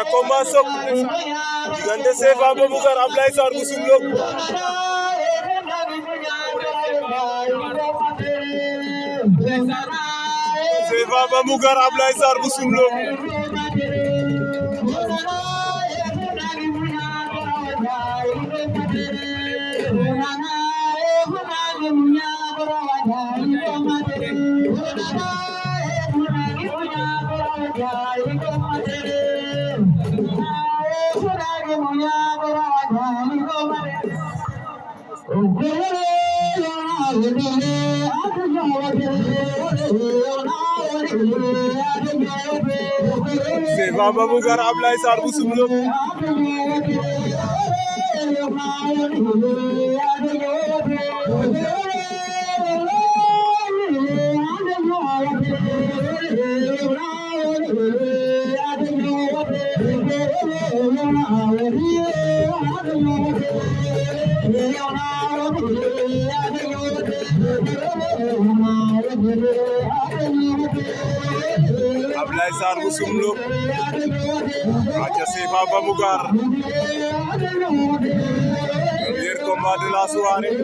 Combat Sock diggante Sefa Baboucar Ablaye Sarr bu Soumlok Sefa Baboucar Ablaye Sarr bu Soumlok Sefa Baboucar Ablaye Sarr bu Soumlok Ablaye Sarr bu Soumlok aca Sefa Baboucar premier combat de la soirée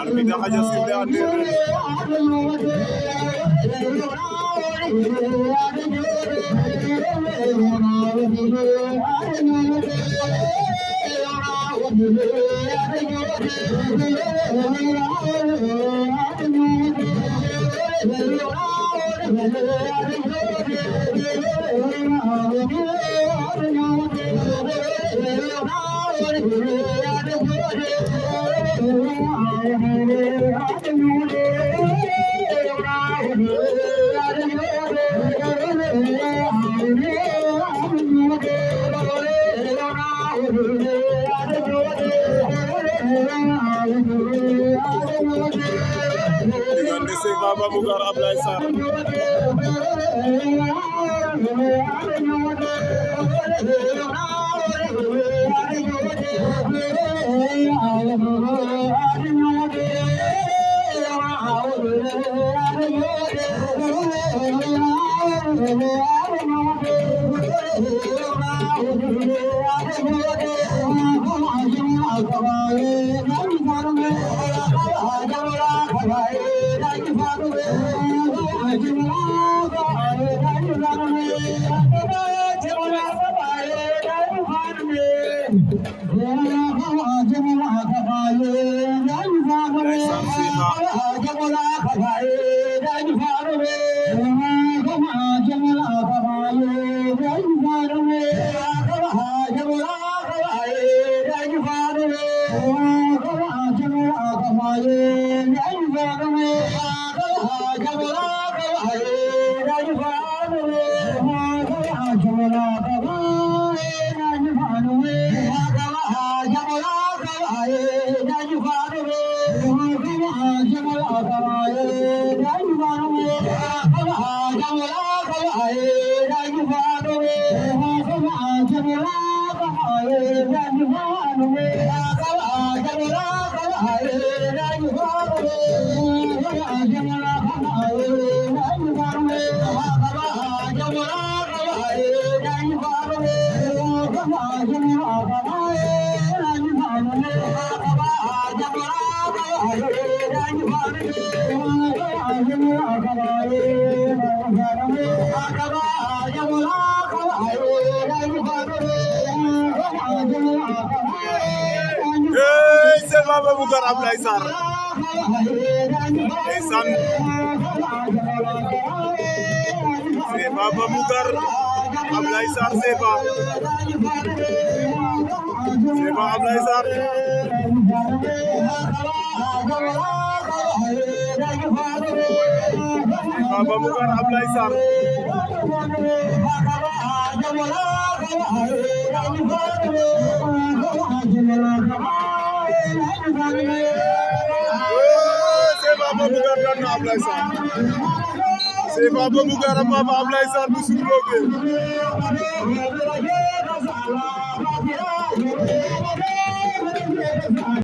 arbitre xaja sifflé ande diggante Sefa Baboucar Ablaye Sarr Sefa Baboucar Ablaye Sarr ndeysaan Sefa Baboucar Ablaye Sarr Sefa Ablaye Sarr Sefa Baboucar Ablaye Sarr Sefa Baboucar daan na Ablaye Sarr Sefa Baboucar a maafa Ablaye Sarr bu Soumlok